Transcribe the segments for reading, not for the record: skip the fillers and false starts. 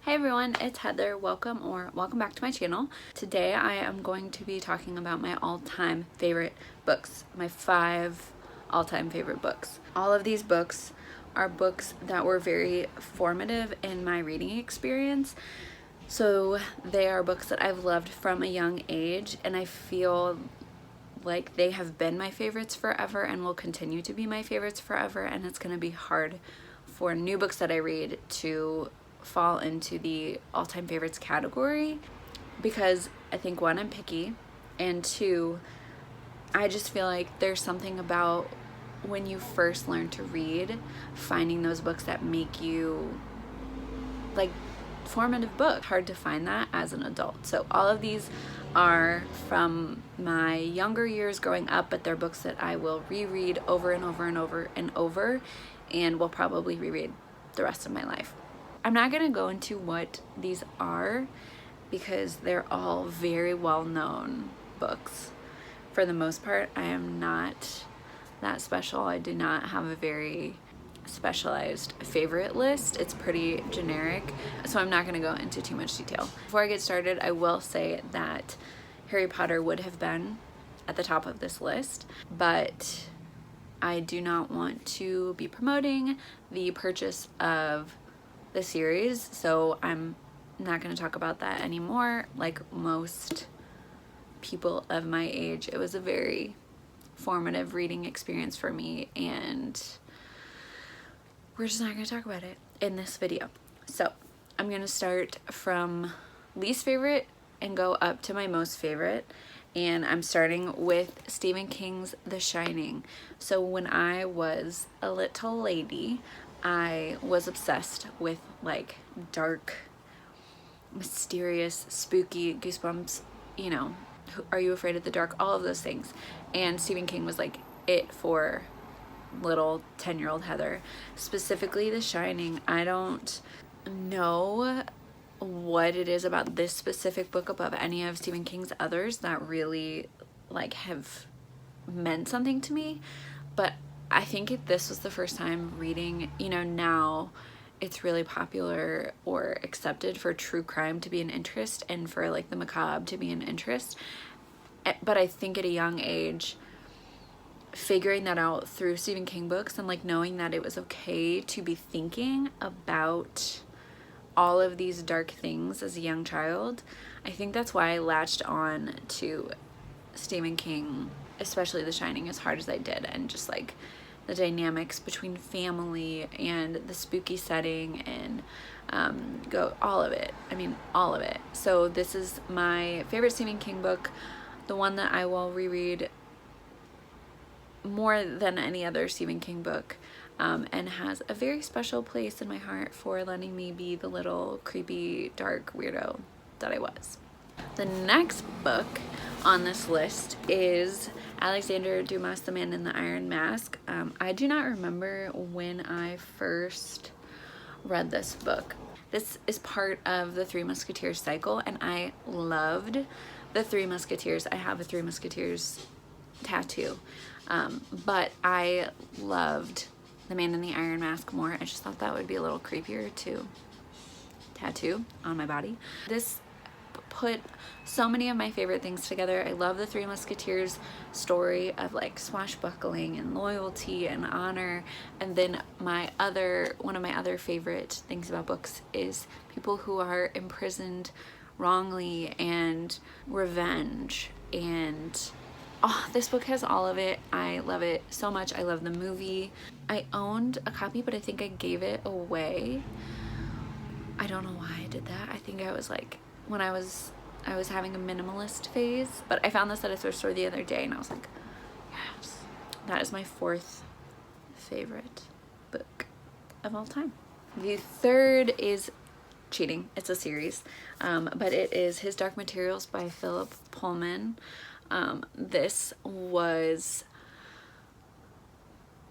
Hey everyone, it's Heather. Welcome back to my channel. Today I am going to be talking about my all-time favorite books, my 5 all-time favorite books. All of these books are books that were very formative in my reading experience. So they are books that I've loved from a young age, and I feel like they have been my favorites forever and will continue to be my favorites forever, and it's going to be hard for new books that I read to fall into the all-time favorites category, because I think, one, I'm picky, and two, I just feel like there's something about when you first learn to read, finding those books that make you like formative books. Hard to find that as an adult. So all of these are from my younger years growing up, but they're books that I will reread over and over and over and over, and will probably reread the rest of my life. I'm not going to go into what these are because they're all very well-known books. For the most part, I am not that special. I do not have a very specialized favorite list. It's pretty generic, so I'm not going to go into too much detail. Before I get started, I will say that Harry Potter would have been at the top of this list, but I do not want to be promoting the purchase of the series, so I'm not going to talk about that anymore. Like most people of my age, it was a very formative reading experience for me, and we're just not going to talk about it in this video. So I'm going to start from least favorite and go up to my most favorite, and I'm starting with Stephen King's The Shining. So when I was a little lady, I was obsessed with like dark, mysterious, spooky, goosebumps, you know, Are You Afraid of the Dark, all of those things. And Stephen King was like it for little 10-year-old Heather. Specifically The Shining. I don't know what it is about this specific book above any of Stephen King's others that really like have meant something to me, but I think this was the first time reading, you know, now it's really popular or accepted for true crime to be an interest and for like the macabre to be an interest. But I think at a young age, figuring that out through Stephen King books and like knowing that it was okay to be thinking about all of these dark things as a young child, I think that's why I latched on to Stephen King, especially The Shining, as hard as I did, and just like the dynamics between family and the spooky setting and all of it. I mean, all of it. So this is my favorite Stephen King book, the one that I will reread more than any other Stephen King book, and has a very special place in my heart for letting me be the little creepy, dark weirdo that I was. The next book on this list is Alexander Dumas' The Man in the Iron Mask. I do not remember when I first read this book. This is part of the Three Musketeers cycle, and I loved the Three Musketeers. I have a Three Musketeers tattoo, but I loved The Man in the Iron Mask more. I just thought that would be a little creepier to tattoo on my body. This put so many of my favorite things together. I love the Three Musketeers story of like swashbuckling and loyalty and honor, and then one of my other favorite things about books is people who are imprisoned wrongly and revenge, and this book has all of it. I love it so much. I love the movie. I owned a copy, but I think I gave it away. I don't know why I did that. I think I was like, when I was having a minimalist phase, but I found this at a thrift store the other day, and I was like, yes. That is my 4th favorite book of all time. The third is cheating. It's a series, but it is His Dark Materials by Philip Pullman.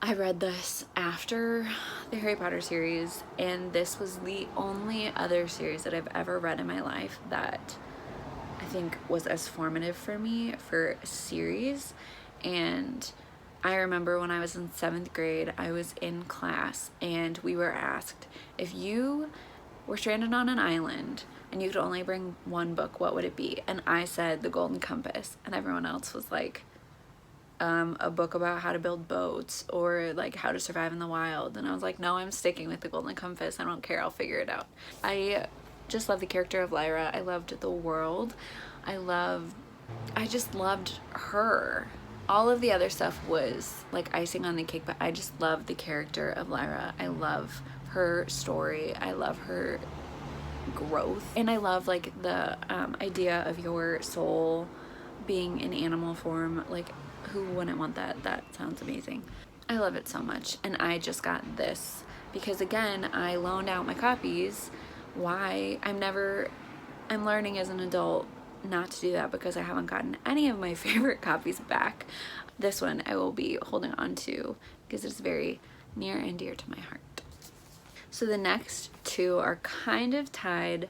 I read this after the Harry Potter series, and this was the only other series that I've ever read in my life that I think was as formative for me for a series. And I remember when I was in 7th grade, I was in class and we were asked, if you we're stranded on an island and you could only bring one book, what would it be? And I said The Golden Compass, and everyone else was like, a book about how to build boats or like how to survive in the wild. And I was like, no, I'm sticking with The Golden Compass. I don't care, I'll figure it out. I just love the character of Lyra. I loved the world. I just loved her. All of the other stuff was like icing on the cake, but I just love the character of Lyra. I love her story. I love her growth. And I love like the idea of your soul being in animal form. Like, who wouldn't want that? That sounds amazing. I love it so much. And I just got this because, again, I loaned out my copies. Why? I'm learning as an adult not to do that because I haven't gotten any of my favorite copies back. This one I will be holding on to because it's very near and dear to my heart. So the next two are kind of tied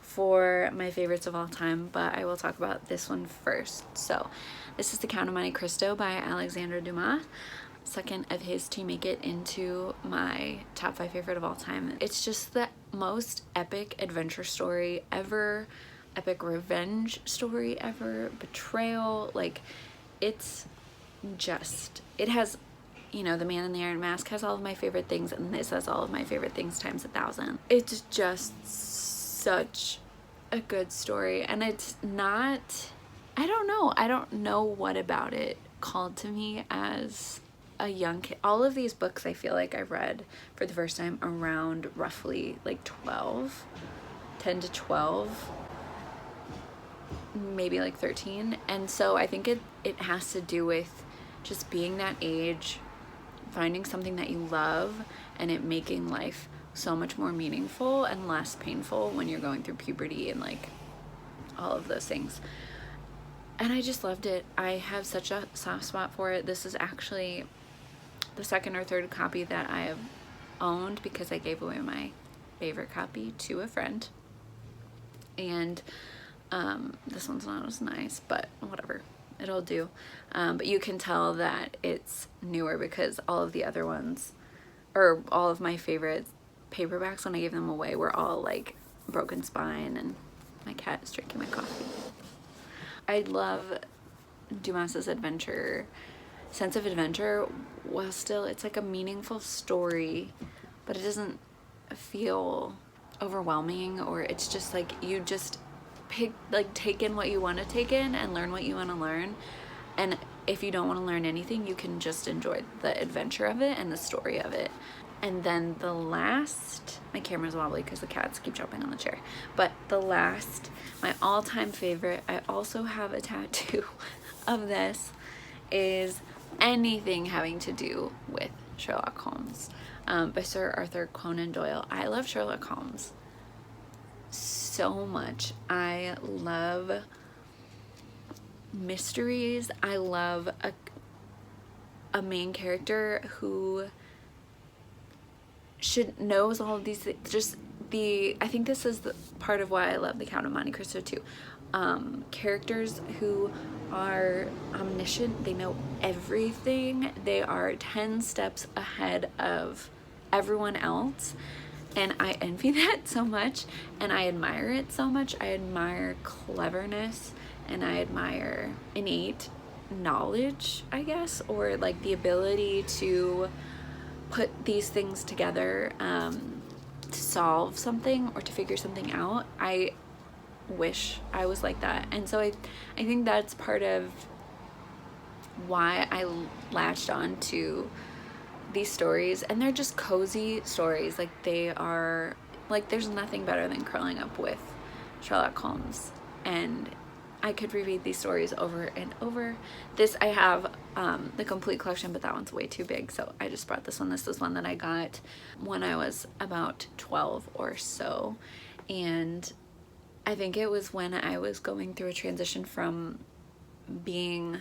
for my favorites of all time, but I will talk about this one first. So this is The Count of Monte Cristo by Alexandre Dumas, second of his to make it into my top 5 favorite of all time. It's just the most epic adventure story ever, epic revenge story ever, betrayal. Like, it has, you know, The Man in the Iron Mask has all of my favorite things, and this has all of my favorite things times 1,000. It's just such a good story, and it's not, I don't know what about it called to me as a young kid. All of these books I feel like I read for the first time around roughly like 10 to 12, maybe like 13. And so I think it has to do with just being that age, finding something that you love, and it making life so much more meaningful and less painful when you're going through puberty and like all of those things. And I just loved it. I have such a soft spot for it. This is actually the second or third copy that I have owned because I gave away my favorite copy to a friend. And this one's not as nice, but whatever, it'll do. But you can tell that it's newer because all of the other ones, or all of my favorite paperbacks when I gave them away, were all like Broken Spine, and my cat is drinking my coffee. I love Dumas's sense of adventure, while still it's like a meaningful story, but it doesn't feel overwhelming, or it's just like you just take in what you want to take in and learn what you want to learn. And if you don't want to learn anything, you can just enjoy the adventure of it and the story of it. And then the last, my camera's wobbly because the cats keep jumping on the chair, but the last, my all-time favorite, I also have a tattoo of this, is anything having to do with Sherlock Holmes, by Sir Arthur Conan Doyle. I love Sherlock Holmes so much. I love mysteries. I love a main character who knows all of these things. I think this is the part of why I love The Count of Monte Cristo too. Characters who are omniscient, they know everything, they are 10 steps ahead of everyone else, and I envy that so much, and I admire it so much. I admire cleverness, and I admire innate knowledge, I guess, or like the ability to put these things together to solve something or to figure something out. I wish I was like that. And so I think that's part of why I latched on to these stories, and they're just cozy stories. Like, they are like, there's nothing better than curling up with Sherlock Holmes, and I could reread these stories over and over. This, I have the complete collection, but that one's way too big, so I just brought this one. This is one that I got when I was about 12 or so, and I think it was when I was going through a transition from being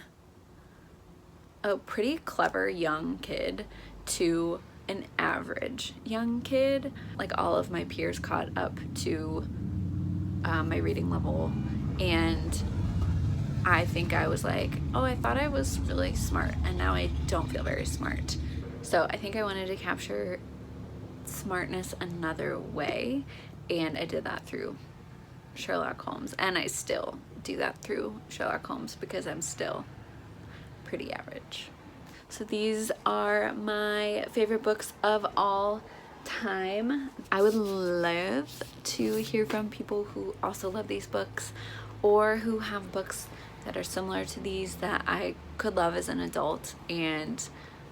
a pretty clever young kid to an average young kid. Like, all of my peers caught up to my reading level, and I think I was like, oh, I thought I was really smart, and now I don't feel very smart. So I think I wanted to capture smartness another way, and I did that through Sherlock Holmes, and I still do that through Sherlock Holmes because I'm still pretty average. So these are my favorite books of all time. I would love to hear from people who also love these books or who have books that are similar to these that I could love as an adult, and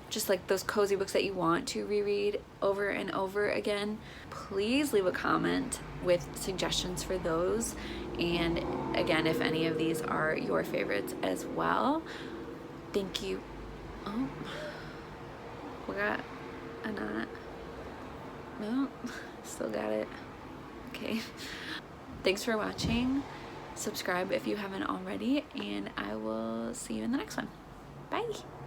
just like those cozy books that you want to reread over and over again. Please leave a comment with suggestions for those, and again, if any of these are your favorites as well. Thank you. Oh, we got a knot. No, still got it. Okay. Thanks for watching. Subscribe if you haven't already, and I will see you in the next one. Bye.